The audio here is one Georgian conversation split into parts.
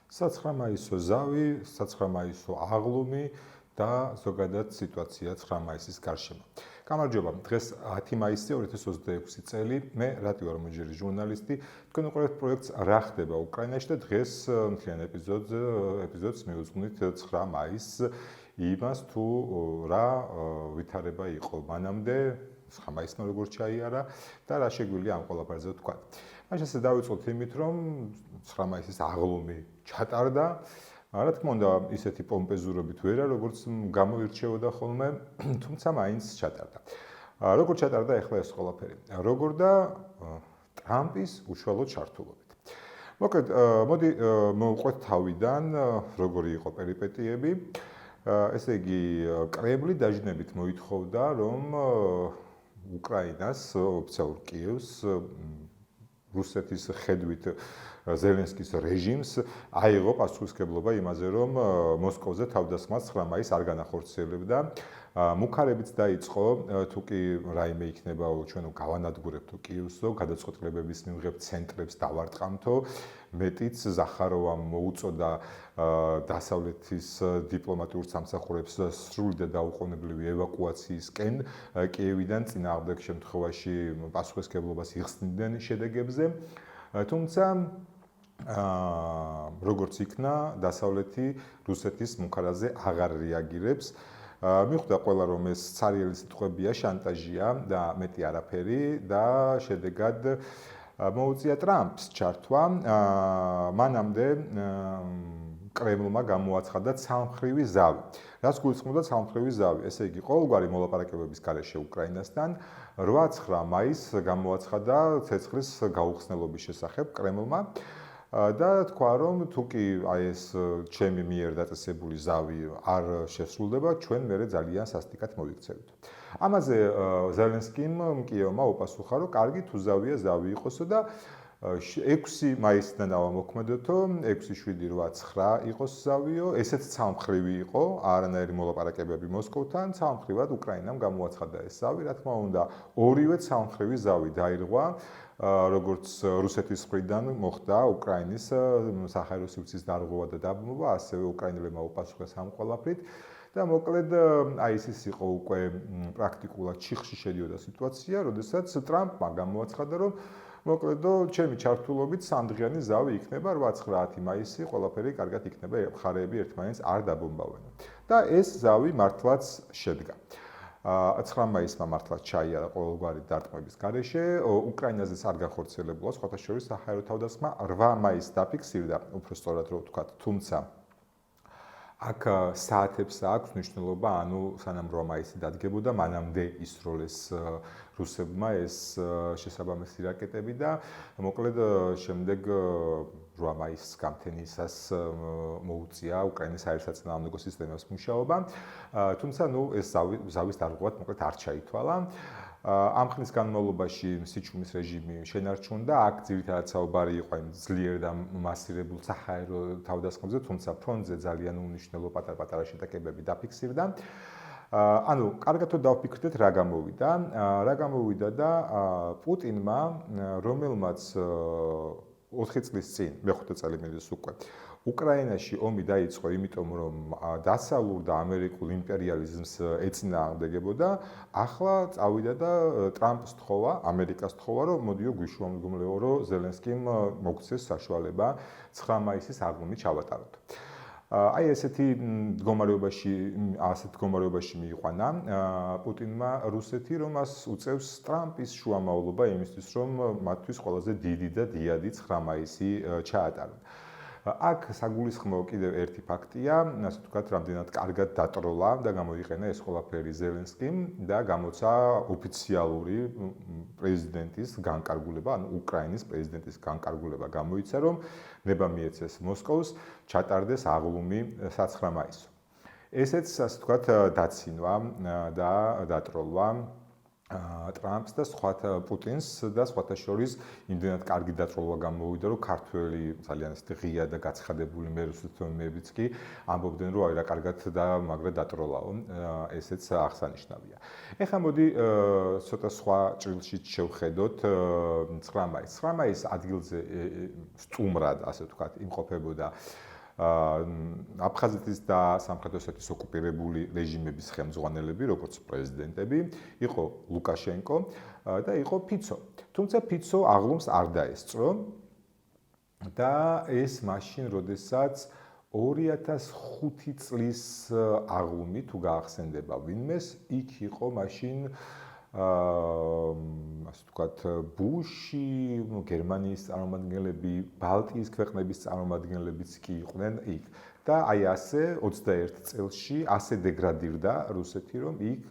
9 მაისო ზავი, 9 მაისო აღლუმი და ზოგადად სიტუაცია 9 მაისის გარშემო. გამარჯობა, დღეს 10 მაისი 2026 წელი, მე რატიო ორმოჯერი ჟურნალისტი, თქვენ უყურებთ პროექტს რა ხდება უკრაინაში და დღეს მთლიან ეპიზოდს მივუძღვნით 9 მაისს იმას თუ რა ვითარება იყო მანამდე 9 მაისმა როგორ ჩაიარა და რა შეგვიძლია ამ ყველაფერზე თქვა. მაშინ ასე დავიწყოთ იმით, რომ 9 მაისის აღლუმი ჩატარდა. რა თქმა უნდა, ისეთი პომპეზურობით ვერა, როგორც გამოირჩეოდა ხოლმე, თუმცა მაინც ჩატარდა. როგორ ჩატარდა ახლა ეს ყველაფერი? როგორ და ტრამპის უშუალო ჩართულობით. მოკლედ, მოდი მოვყვეთ თავიდან, როგორი იყო პერიპეტიები. ესე იგი, კრემლი დაჟინებით მოითხოვდა, რომ უკრაინას, ოფიციალურ კიევს რუსეთის ხედვით ზელენსკის რეჟიმს აიღო პასუხისმგებლობა იმაზე, რომ მოსკოვზე თავდასხმას 9 მაისს არ განახორციელებდა. მუქარებიც დაიწყო, თუ კი რაიმე იქნება, ჩვენ გავანადგურებთო კიევსო, გადაწყვეტილებების მიღებ ცენტრებს დავარტყამთო. მეტიც ზახაროვამ მოუწოდა დასავლეთის დიპლომატიურ სამსახურებს სრული და დაუყოვნებლივი ევაკუაციისკენ კიევიდან წინააღმდეგ შემთხვევაში პასუხისმგებლობას იხსნიდნენ შედეგებზე. თუმცა როგორც იქნა, დასავლეთი რუსეთის მუქარაზე აღარ რეაგირებს. მიხვდა ყველა, რომ ეს ცარიელი სიტყვებია, შანტაჟია და მეტი არაფერი და შედეგად მოუწია ტრამპს ჩართვა. მანამდე კრემლმა გამოაცხადა ცალმხრივი ზავი. რას გულისხმობდა ცალმხრივი ზავი? ესე იგი, ყოველგვარი მოლაპარაკებების გარეშე უკრაინასთან 8-9 მაისს გამოაცხადა ცეცხლის გაუხსნელობის შესახებ კრემლმა და თქვა, რომ თუ კი ეს ჩემი მიერ დაწესებული ზავი არ შესრულდება, ჩვენ მერე ძალიან სასტიკად მოვიქცევით. ამაზე ზელენსკიმ კიევმა უპასუხა, რომ კარგი, თუ ზავია, ზავი იყოსო და 6 მაისიდან ავამოქმედოთო, 6-7-8-9 იყოს ზავიო, ესეც ცალმხრივი იყო, არანაირი მოლაპარაკებები მოსკოვთან, ცალმხრივად უკრაინამ გამოაცხადა ეს ზავი, რა თქმა უნდა, ორივე ცალმხრივი ზავი დაირღვა, როგორც რუსეთის მხრიდან მოხდა უკრაინის საჰაერო სივრცის დარღვევა და დაბმობა, ასევე უკრაინელებმა უპასუხეს ამ ყველაფრით. და მოკლედ ის იყო უკვე პრაქტიკულად ჩიხში შედიოდა სიტუაცია, როდესაც ტრამპმა გამოაცხადა, რომ მოკლედო, ჩემი ჩართულობით სამდღიანი ზავი იქნება 8-9 მაისი, ყველაფერი კარგად იქნება, მხარეები ერთმანეთს არ დაბომბავენ. და ეს ზავი მართლაც შედგა. 9 მაისმა მართლაც ჩაიარა ყოველგვარი დარტყმების გარეშე, უკრაინაზეც არ განხორციელებულა, სხვათა შორის საჰაერო თავდასხმა 8 მაისს დაფიქსირდა, უფრო სწორად რო ვთქვათ, თუმცა აქ საათებს აქვს მნიშვნელობა, ანუ სანამ 8 მაისი დადგებოდა, მანამდე ისროლეს რუსებმა ეს შესაბამისი რაკეტები და მოკლედ შემდეგ 8 მაისს გამთენისას მოუწია უკრაინის აეროსაწინააღმდეგო სისტემას მუშაობა. თუმცა ეს ზავის დარღვევად მოკლედ არ ჩაითვალა. ამ ხნის განმავლობაში სიჩუმის რეჟიმი შენარჩუნდა, აქ ძირითადად საუბარი იყო იმ ძლიერ და მასირებულ საჰაერო თავდასხმებზე, თუმცა ფრონტზე ძალიან უმნიშვნელო პატარ-პატარა შეტაკებები დაფიქსირდა. ანუ, კარგად თუ დავფიქრდეთ, რა გამოვიდა? რა გამოვიდა და პუტინმა, რომელმაც 4 წლის წინ, მე-5 წელი მიდის უკვე, უკრაინაში ომი დაიწყო, იმიტომ რომ დასავლურ და ამერიკულ იმპერიალიზმს ეწინააღმდეგებოდა, ახლა წავიდა და ტრამპს თხოვა, ამერიკას თხოვა, რომ მოდიო გვიშუამდგომლეო, რომ ზელენსკიმ მოგცეს საშუალება 9 მაისის აღლუმი ჩავატაროთ. ესეთ მდგომარეობაში მიიყვანა პუტინმა რუსეთი, რომ მას უწევს ტრამპის შუამავლობა იმისთვის, რომ მათთვის ყველაზე დიდი და დიადი 9 მაისი ჩაატარონ. აქ საგულისხმო კიდევ ერთი ფაქტია, ასე ვთქვათ, რამდენად კარგად დატროლა და გამოიყენა ეს ყველაფერი ზელენსკიმ და გამოცა ოფიციალური პრეზიდენტის განკარგულება, ანუ უკრაინის პრეზიდენტის განკარგულება გამოიცა, რომ ნება მიეცეს მოსკოვს, ჩატარდეს აღლუმი 9 მაისს. ესეც, ასე ვთქვათ, დაცინვა და დატროლვა ტრამპს და სხვათა პუტინს და სხვათა შორის იმდენად კარგი დატროლვა გამოვიდა, რომ ქართველი ძალიან ღია და გაცხადებული მერუსთმეებიც კი ამბობდნენ, რომ აი რა კარგად და მაგრად დატროლაო, ესეც აღსანიშნავია. ეხლა მოდი ცოტა სხვა ჭრილში შევხედოთ 9 მაისს. 9 მაისს ადგილზე სტუმრად, ასე ვთქვათ, იმყოფებოდა აფხაზეთის და სამხრეთ ოსეთის ოკუპირებული რეჟიმების ხელმძღვანელები, როგორც პრეზიდენტები, იყო ლუკაშენკო და იყო ფიცო. თუმცა ფიცო აღლუმს არ დაესწრო და ეს მაშინ, როდესაც 2005 წლის აღლუმი თუ გაახსენდება ვინმეს, იქ იყო მაშინ ასე ვთქვათ, ბუში, გერმანიის წარმომადგენლები, ბალტიის ქვეყნების წარმომადგენლებიც კი იყვნენ იქ. და აი ასე 21 წელში ასე დეგრადირდა რუსეთი, რომ იქ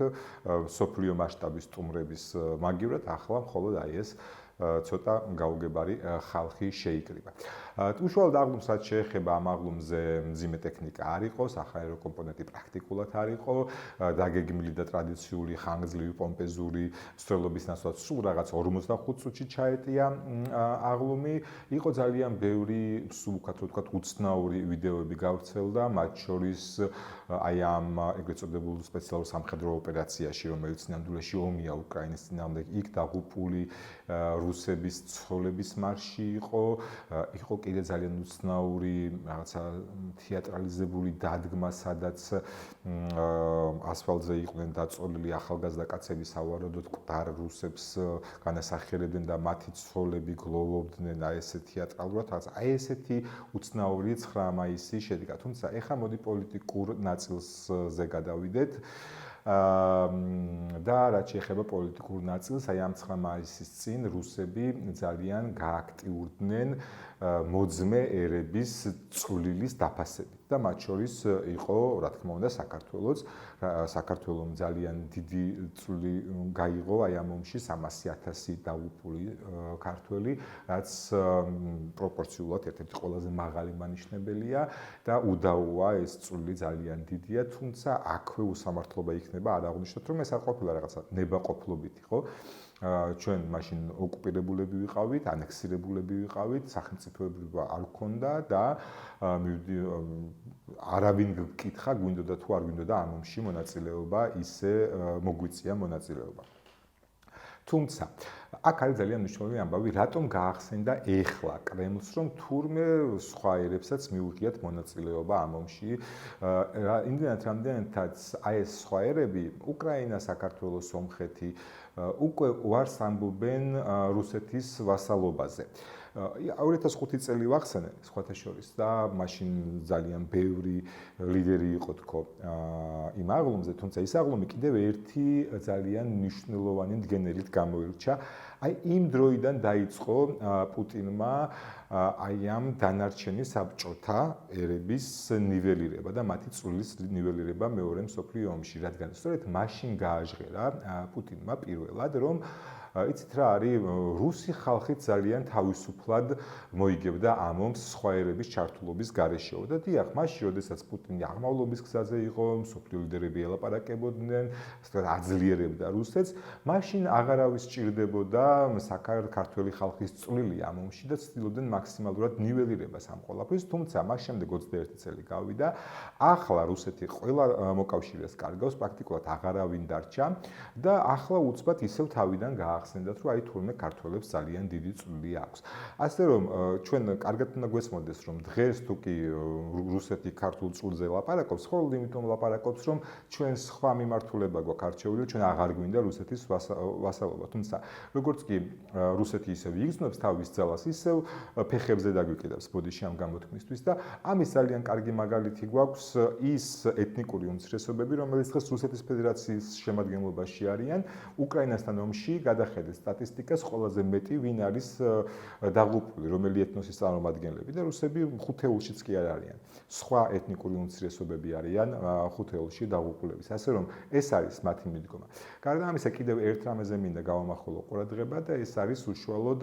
სოფლიო მასშტაბის სტუმრების მაგივრად ახლა მხოლოდ აი ეს ცოტა გაუგებარი ხალხი შეიკრიბა. უშუალოდ აღლუმს რაც შეეხება ამ აღლუმზე მძიმე ტექნიკა არ იყო, საჰაერო კომპონენტი პრაქტიკულად არ იყო, დაგეგმილი და ტრადიციული ხანგრძლივი პომპეზური მსვლელობის ნაცვლად სულ რაღაც 45 წუთში ჩაეტია აღლუმი. იყო ძალიან ბევრი, სულ ვთქვათ, უცნაური ვიდეოები გავრცელდა, მათ შორის აი ამ ეგრეთ წოდებულ სპეციალურ სამხედრო ოპერაციაში, რომელიც ნამდვილად ომია უკრაინის წინააღმდეგ, იქ დაღუპული რუსების ცოლების მარში იყო კიდე ძალიან უცნაური რაღაცა თეატრალიზებული დადგმა, სადაც ასფალტზე იყვნენ დაწოლილი ახალგაზრდა კაცები სავარაუდოდ მკვდარ რუსებს განასახიერებდნენ და მათი ცოლები გლოვობდნენ აი ესე თეატრალურად, რაღაც აი ესეთი უცნაური 9 მაისი შედგა. თუმცა ეხლა მოდი პოლიტიკურ ნაწილზე გადავიდეთ. და რაც შეეხება პოლიტიკურ ნაწილს, აი ამ 9 მაისის წინ რუსები ძალიან გააქტიურდნენ მოძმე ერების წვლილის დაფასებით და მათ შორის იყო, რა თქმა უნდა, საქართველოც. საქართველომ ძალიან დიდი წვლილი გაიღო აი ამ ომში 300,000 დაღუპული ქართველი, რაც პროპორციულად ერთ-ერთი ყველაზე მაღალი მანიშნებელია და უდაოა ეს წვლილი ძალიან დიდია, თუმცა აქვე უსამართლობა იქნება არ აღვნიშნოთ, რომ ეს არ ყოფილა რაღაცა ნებაყოფლობით იყო. ჩვენ მაშინ ოკუპირებულები ვიყავით, ანექსირებულები ვიყავით, სახელმწიფოები არ გქონდა და არავინ გკითხა, გვინდოდა თუ არ გვინდოდა ამ ომში მონაწილეობა, ისე მოგვიწია მონაწილეობა. თუმცა აქ არის ძალიან მნიშვნელოვანი ამბავი, რატომ გაახსენდა ეხლა კრემლს, რომ თურმე სხვა ერებსაც მიუღიათ მონაწილეობა ამ ომში. იმდენად რამდენადაც აი ეს სხვა ერები, უკრაინა, საქართველო, სომხეთი უკვე უარს ამბობენ რუსეთის ვასალობაზე. 2005 წელი ვახსენე სხვათა შორის და მაშინ ძალიან ბევრი ლიდერი იყო თქო იმ აღლუმზე, თუმცა ის აღლუმი კიდევ ერთი ძალიან მნიშვნელოვანი მდგენელით გამოირჩა. აი იმ დროიდან დაიწყო პუტინმა აი ამ დანარჩენი საბჭოთა ერების ნიველირება და მათი წვლილის ნიველირება მეორე მსოფლიო ომში, რადგან სწორედ მაშინ გააჟღერა პუტინმა პირველად, რომ იცით რა არის, რუსი ხალხი ძალიან თავისუფლად მოიგებდა ამ ომს სხვა ერების ჩართულობის გარეშეო და დიახ, მაშინ, როდესაც პუტინი აღმავლობის გზაზე იყო, მსოფლიო ლიდერები ელაპარაკებოდნენ, აძლიერებდა რუსეთს, მაშინ აღარავის სჭირდებოდა საქართველოს ხალხის წვლილი ამ ომში და ცდილობდნენ მაქსიმალურად ნიველირებას ამ ყველაფრის, თუმცა მას შემდეგ 21 წელი გავიდა, ახლა რუსეთი ყველა მოკავშირეს კარგავს, პრაქტიკულად აღარავინ დარჩა და ახლა უცბად ისევ თავიდან გაახსენდათ, რომ აი თურმე ქართველებს ძალიან დიდი წვლილი აქვს. ასე რომ ჩვენ კარგად უნდა გვესმოდეს, რომ დღეს თუ კი რუსეთი ქართულ წვლილზე ლაპარაკობს, ხოლმე იმიტომ ლაპარაკობს, რომ ჩვენ სხვა მიმართულება გვაქვს არჩეული, ჩვენ აღარ გვინდა რუსეთის ვასალობა. თუმცა როგორც კი რუსეთი ისევ იგრძნობს თავის ძალას, ისევ ფეხებზე დაგვიკიდებს ბოდიში ამ გამოთქმისთვის და ამის ძალიან კარგი მაგალითი გვაქვს ის ეთნიკური უმცირესობები, რომელიც დღეს რუსეთის ფედერაციის შემადგენლობაში არიან, უკრაინასთან ომში გადახედეთ სტატისტიკას, ყველაზე მეტი ვინ არის დაღუპული, რომელი ეთნოსის წარმომადგენლები და რუსები ხუთეულშიც კი არ არიან. სხვა ეთნიკური უმცირესობები არიან ხუთეულში დაღუპულების. ასე რომ ეს არის მათი მიდგომა. გარდა ამისა, კიდევ ერთ რამეზე მინდა გავამახვილო ყურადღება და ეს არის უშუალოდ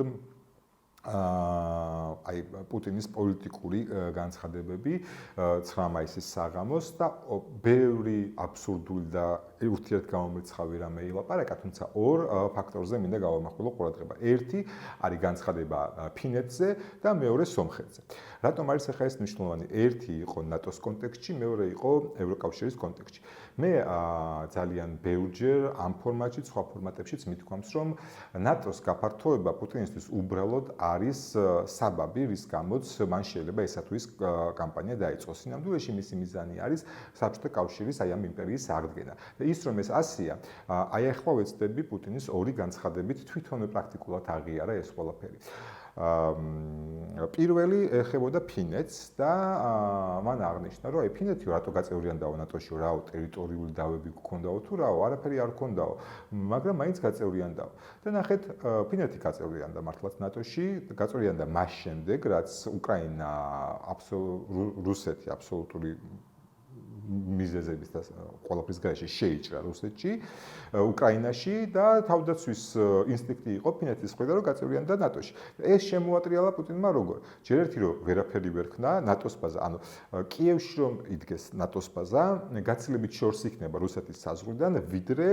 აი პუტინის პოლიტიკური განცხადებები 9 მაისის საღამოს და ბევრი აბსურდული და ურთიერთგამომრიცხავი რამე ილაპარაკა, თუმცა ორ ფაქტორზე მინდა გავამახვილო ყურადღება. ერთი არის განცხადება ფინეთზე და მეორე სომხეთზე. რატომ არის ახლა ეს მნიშვნელოვანი? ერთი იყო ნატოს კონტექსტში, მეორე იყო ევროკავშირის კონტექსტში. მე ძალიან ბევრჯერ ამ ფორმატში, სხვა ფორმატებშიც მithქვამს, რომ ნატოს გაფართოება პუტინისთვის უბრალოდ არის საბაბი, რის გამოც მან შეიძლება ესა თუ ის კამპანია დაიწყოს. სინამდვილეში მისი მიზანი არის საბჭოთა კავშირის აი ამ იმპერიის აღდგენა. და ის რომ ეს ასია, აი ახლა ვეცდები პუტინის ორი განცხადებით თვითონ პრაქტიკულად აღიარა ეს ყველაფერი. პირველი ეხებოდა ფინეთს და მან აღნიშნა, რომ აი ფინეთი რატო გაწევრიანდაო ნატოში, რაო ტერიტორიული დავები გქონდაო თუ რაო, არაფერი არ გქონდაო, მაგრამ მაინც გაწევრიანდაო. და ნახეთ, ფინეთი გაწევრიანდა მართლაც ნატოში, გაწევრიანდა მას შემდეგ, რაც უკრაინა რუსეთი აბსოლუტური მიზეზების და ყველაფრის გარეშე შეიჭრა რუსეთში, უკრაინაში და თავდაცვის ინსტინქტი იყო ფინეთის მხრიდან რომ გაწევრიანდა ნატოში. ეს შემოატრიალა პუტინმა როგორ? ჯერ ერთი რომ ვერაფერი ვერ ქნა ნატოს ბაზა, ანუ კიევში რომ იდგეს ნატოს ბაზა, გაცილებით შორს იქნება რუსეთის საზღვრიდან, ვიდრე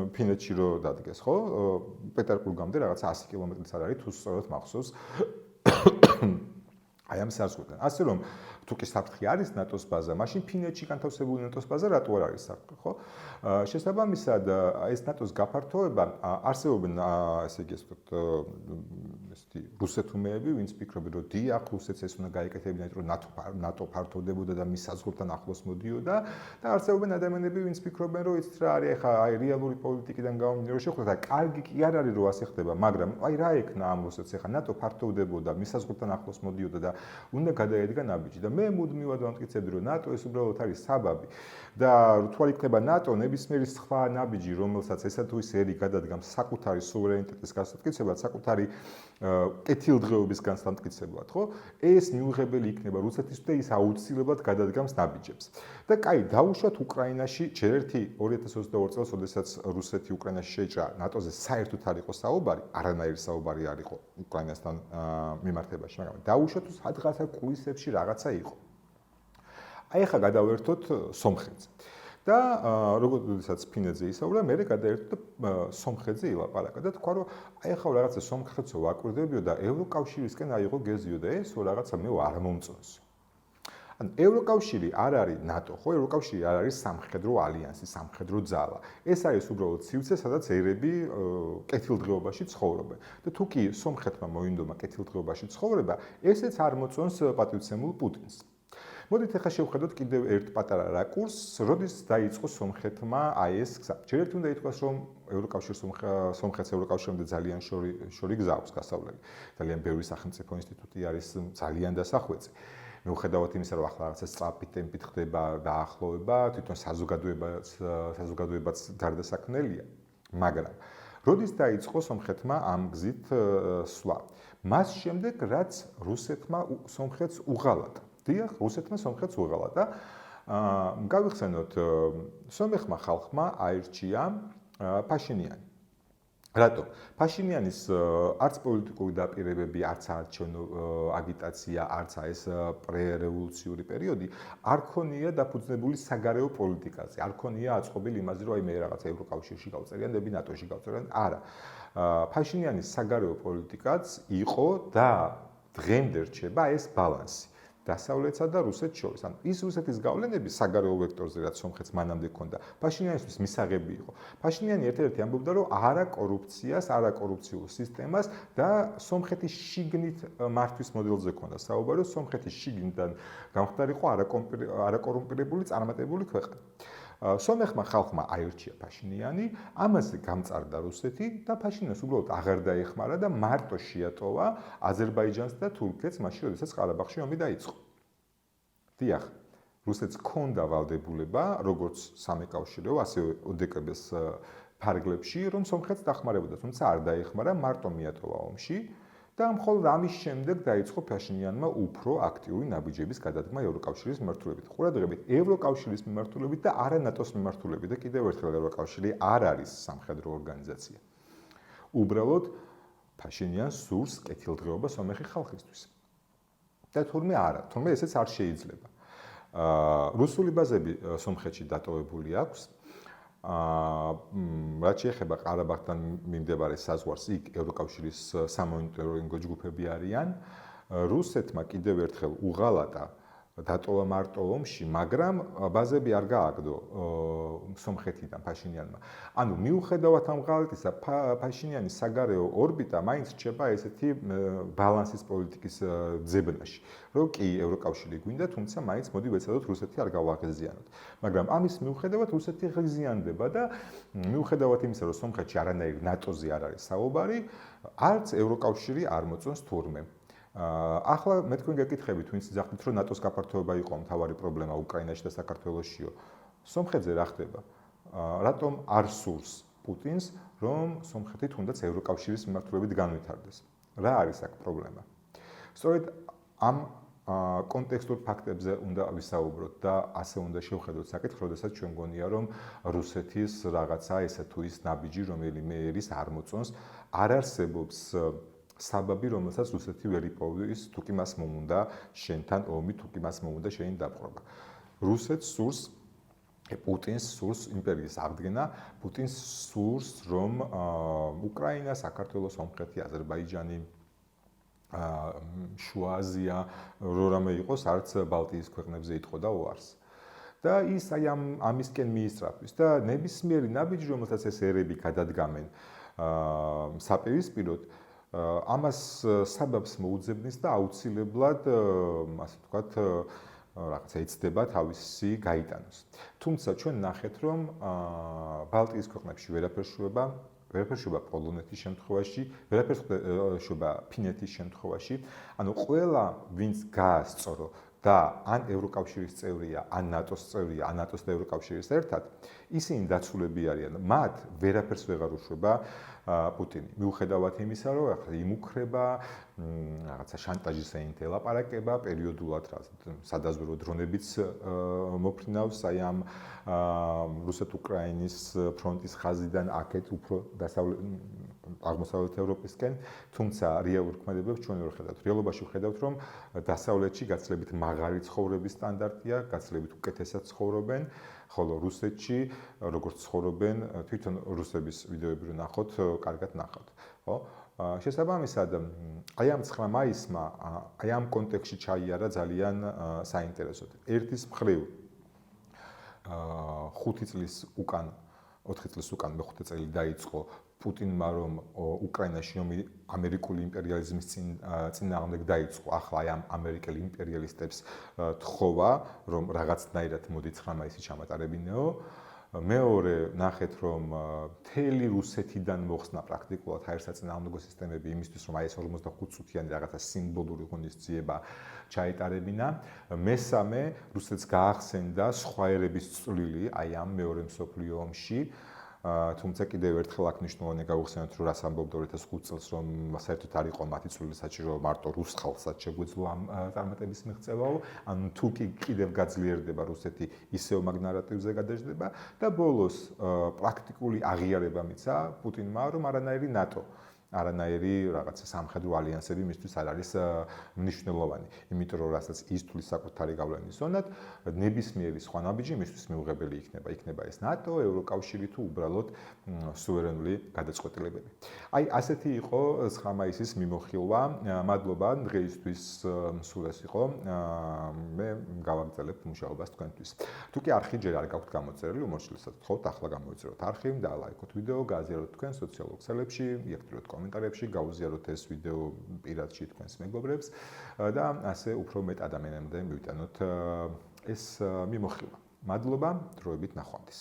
ფინეთში რომ დადგეს, ხო? პეტერბურგამდე რაღაცა 100 კილომეტრიც არ არის, თუ სწორად მახსოვს. აი ამ საზღვრიდან. ასე რომ თუ კი საფრთხე არის ნატოს ბაზა, მაშინ ფინეთში განთავსებული ნატოს ბაზა რატო არ არის საფრთხე, ხო? შესაბამისად, ეს ნატოს გაფართოება არსებობენ, ესე იგი, ესეთი რუსეთუმეები, ვინც ფიქრობენ, რომ დიახ, რუსეთს ეს უნდა გაეკეთებინათ, რომ ნატო ფართოვდებოდა და მის საზღვრთან ახლოს მოდიოდა და არსებობენ ადამიანები, ვინც ფიქრობენ, რომ იცით რა არის, ახლა აი რეალური პოლიტიკიდან გამომდინარე შეხვდა და კარგი კი არ არის, რომ ასე ხდება, მაგრამ აი რა ექნა ამ რუსეთს, ახლა ნატო ფართოვდებოდა, მის საზღვრთან ახლოს მოდიოდა და უნდა გადაედგა ნაბიჯი და მე მუდმივად ვამტკიცებდი რომ ნატო ეს უბრალოდ არის საბაბი და თუ არ იქნება ნატო ნებისმიერი სხვა ნაბიჯი რომელსაც ესა თუ ის ერი გადადგამს საკუთარი სუვერენიტეტის გასამტკიცებლად, საკუთარი კეთილდღეობის გასამტკიცებლად, ხო? ეს მიუღებელი იქნება რუსეთისთვის და ის აუცილებლად გადადგამს ნაბიჯებს. და კაი, დავუშვათ უკრაინაში ჯერ ერთი 2022 წელს, როდესაც რუსეთი უკრაინაში შეიჭრა, ნატოზე საერთოდ არ იყო საუბარი, არანაირი საუბარი არ იყო უკრაინასთან მიმართებაში, მაგრამ დავუშვათ თუ სადღაცა კულისებში რაღაცა იყო. აი ახლა გადავერთოთ სომხეთზე. და როდესაც ფინეთზე ისაუბრა, მე გადაერთო და სომხეთზე ილაპარაკა და თქვა, რომ აი ახლა რაღაცა სომხეთსო ვაკვირდებიო და ევროკავშირისკენ აიღო გეზიო და ეს რაღაცა მე არ მომწონს. ანუ ევროკავშირი არ არის ნატო, ხო? ევროკავშირი არ არის სამხედრო ალიანსი, სამხედრო ძალა. ეს არის უბრალოდ სივრცე, სადაც ერები კეთილდღეობაში ცხოვრობენ. და თუ კი სომხეთმა მოინდომა კეთილდღეობაში ცხოვრება, ესეც არ მოწონს პატივცემულ პუტინს. მოდით ახლა შევხედოთ კიდევ ერთ პატარა რაკურსს, როდის დაიწყო სომხეთმა აი ეს გზა. ჯერ ერთი უნდა ითქვას, რომ ევროკავშირს სომხეთს ევროკავშირამდე ძალიან შორი გზა აქვს გასავლელი. ძალიან ბევრი სახელმწიფო ინსტიტუტი არის ძალიან დასახვეწი. მიუხედავად იმისა, რომ ახლა რაღაცა სწრაფი ტემპით ხდება დაახლოება, თვითონ საზოგადოებაც გარდასაქმნელია, მაგრამ როდის დაიწყო სომხეთმა ამ გზით სვლა? მას შემდეგ, რაც რუსეთმა სომხეთს უღალატა. დიახ, რუსეთმა სომხეთს უღალატა. გავიხსენოთ, სომეხმა ხალხმა აირჩია ფაშინიანი. რატო? ფაშინიანის არც პოლიტიკური დაპირებები, არც არჩევნო აგიტაცია, არც ეს პრერევოლუციური პერიოდი არ ქონია დაფუძნებული საგარეო პოლიტიკაზე. არ ქონია აწყობილი იმაზე, რომ აი მე რაღაცა ევროკავშირში გავწერიანდები, ნატოში გავწერიან. არა. ფაშინიანის საგარეო პოლიტიკაც იყო და დღემდე რჩება ეს ბალანსი. დასავლეთსა და რუსეთს შორის. ანუ ის რუსეთის გავლენები საგარეო ვექტორზე, რაც სომხეთს მანამდე ჰქონდა, ფაშინიანისთვის მისაღები იყო. ფაშინიანი ერთ-ერთი ამბობდა, რომ არა კორუფციას, არა კორუფციულ სისტემას და სომხეთის შიგნით მართვის მოდელზე ჰქონდა საუბარი, რომ სომხეთის შიგნიდან გამხდარიყო არაკორუმპირებული, წარმატებული ქვეყანა. სომეხმა ხალხმა აირჩია ფაშინიანი, ამაზე გამწარდა რუსეთი და ფაშინიანს უბრალოდ აღარ დაეხმარა და მარტო შეატოვა აზერბაიჯანს და თურქეთს მაშინ, როდესაც ყარაბაღში ომი დაიწყო. დიახ, რუსეთს ჰქონდა ვალდებულება, როგორც სამეკავშირეო, ასევე ოდეკბ-ს ფარგლებში, რომ სომხეთს დახმარებოდა, თუმცა არ დაეხმარა, მარტო მიატოვა ომში. და მხოლოდ ამის შემდეგ დაიწყო ფაშინიანმა უფრო აქტიური ნაბიჯების გადადგმა ევროკავშირის მიმართულებით. ყურადღებით, ევროკავშირის მიმართულებით და არა ნატოს მიმართულებით და კიდევ ერთხელ ევროკავშირი არ არის სამხედრო ორგანიზაცია. უბრალოდ ფაშინიანს სურს კეთილდღეობა სომეხი ხალხისთვის. და თურმე არა, თურმე ესეც არ შეიძლება. რუსული ბაზები სომხეთში დატოვებული აქვს. რაც შეეხება ყარაბაღთან მიმდებარე საზღვარს, იქ ევროკავშირის სამონიტორინგო ჯგუფები არიან. რუსეთმა კიდევ ერთხელ უღალატა დატოვა მარტო ომში, მაგრამ ბაზები არ გააგდო სომხეთიდან ფაშინიანმა. ანუ მიუხედავად ამ ღალატისა, ფაშინიანის საგარეო ორბიტა მაინც რჩება ესეთი ბალანსის პოლიტიკის ძებნაში, რომ კი ევროკავშირი გვინდა, თუმცა მაინც მოდი ვეცადოთ რუსეთი არ გავაღიზიანოთ. მაგრამ ამის მიუხედავად რუსეთი ღიზიანდება და მიუხედავად იმისა, რომ სომხეთში არანაირ ნატოზე არ არის საუბარი, არც ევროკავშირი არ მოწონს თურმე. ახლა მე თქვენ გეკითხებით, ვინც ძახით, რომ ნატოს გაფართოება იყო მთავარი პრობლემა უკრაინაში და საქართველოშიო. სომხეთზე რა ხდება? რატომ არ სურს პუტინს, რომ სომხეთი თუნდაც ევროკავშირის მიმართულებით განვითარდეს? რა არის აქ პრობლემა? სწორედ ამ კონტექსტურ ფაქტებზე უნდა ვისაუბროთ და ასე უნდა შევხედოთ საკითხს, როდესაც ჩვენ გონია, რომ რუსეთის რაღაცა ესე თუ ის ნაბიჯი, რომელიმე ერის არ მოწონს, არ არსებობს საბაბი, რომელსაც რუსეთი ვერ იპოვის, თუ კი მას მომუნდა შენთან ომი, თუ კი მას მომუნდა შენი დაპყრობა. რუსეთს სურს პუტინს სურს იმპერიის აღდგენა, პუტინს სურს, რომ უკრაინა, საქართველო, სომხეთი, აზერბაიჯანი, შუა აზია, რამე იყოს, არც ბალტიის ქვეყნებზე იტყოდა უარს. და ის აი ამისკენ მიისწრაფვის და ნებისმიერი ნაბიჯი, რომელსაც ეს ერები გადადგამენ საპირისპიროდ, ამას საბაბს მოუძებნის და აუცილებლად, ასე ვთქვათ, რაღაცა იცდება თავისი გაიტანოს. თუმცა ჩვენ ნახეთ, რომ ბალტიის ქვეყნებში ვერაფერ შეება პოლონეთის შემთხვევაში, ვერაფერ შეება ფინეთის შემთხვევაში, ანუ ყველა ვინც გაასწორო და ან ევროკავშირის წევრია, ან ნატოს წევრია, ან ნატოს და ევროკავშირის ერთად, ისინი დაცულები არიან. მათ ვერაფერს ვეღარ უშვება პუტინი. მიუხედავად იმისა, რომ ახლა იმუქრება, რაღაცა შანტაჟის ეინთ ელაპარაკება, პერიოდულად სადაზვერვო დრონებიც მოფრინავს აი ამ რუსეთ-უკრაინის ფრონტის ხაზიდან აქეთ უფრო აღმოსავლეთ ევროპისკენ, თუმცა რეალურ ქმედებებს ჩვენ ვერ ხედავთ. რეალობაში ვხედავთ, რომ დასავლეთში გაცილებით მაღალი ცხოვრების სტანდარტია, გაცილებით უკეთესად ცხოვრობენ, ხოლო რუსეთში როგორც ცხოვრობენ, თვითონ რუსების ვიდეოები რო ნახოთ, კარგად ნახავთ, ხო? შესაბამისად, აი ამ 9 მაისმა, აი ამ კონტექსტში ჩაიარა ძალიან საინტერესოდ. ერთის მხრივ 5 წლის უკან, 4 წლის უკან მე-5 წელი დაიწყო პუტინმა, რომ უკრაინაში ომი ამერიკული იმპერიალიზმის წინააღმდეგ დაიწყო. ახლა აი ამ ამერიკელ იმპერიალისტებს თხოვა, რომ რაღაცნაირად მოდი 9 მაისი ჩამატარებინეო. მეორე ნახეთ, რომ მთელი რუსეთიდან მოხსნა პრაქტიკულად ჰაერსაწინააღმდეგო სისტემები იმისთვის, რომ აი ეს 45 წუთიანი რაღაცა სიმბოლური ღონისძიება ჩაეტარებინა. მესამე, რუსეთს გაახსენდა სხვა ერების წვლილი აი ამ მეორე მსოფლიო ომში. თუმცა კიდევ ერთხელ აქ მნიშვნელოვანი გავიხსენოთ, რომ რას ამბობდა 2005 წელს, რომ საერთოდ არ იყო მათი წვლილი საჭირო, მარტო რუს ხალხსაც შეგვეძლო ამ წარმატების მიღწევაო, ანუ თუ კი კიდევ გაძლიერდება რუსეთი, ისევ მაგ ნარატივზე გადაждდება და ბოლოს პრაქტიკული აღიარება მიცა პუტინმა, რომ არანაირი ნატო, არანაირი რაღაცა სამხედრო ალიანსები მისთვის არ არის მნიშვნელოვანი. იმიტომ რომ რასაც ის თulis საკუთარი გავლენის ზონად, ნებისმიერი სხვა ნაბიჯი მისთვის მიუღებელი იქნება. იქნება ეს ნატო, ევროკავშირი თუ უბრალოდ სუვერენული გადაწყვეტილებები. აი ასეთი იყო 9 მაისის მიმოხილვა. მადლობა დღეისთვის სულ ეს იყო. მე გავაგრძელებთ მუშაობას თქვენთვის. თუ კი არხი ჯერ არ გაქვთ გამოწერილი, უმორჩილესად ვთხოვთ ახლა გამოიწეროთ არხი და ლაიქოთ ვიდეო, გააზიაროთ თქვენ სოციალურ ქსელებში, იაქტიროთ კომენტარებში, გაუზიაროთ ეს ვიდეო პირადში თქვენს მეგობრებს და ასე უფრო მეტ ადამიანამდე მივიტანოთ ეს მიმოხილვა. მადლობა, დროებით ნახვამდის.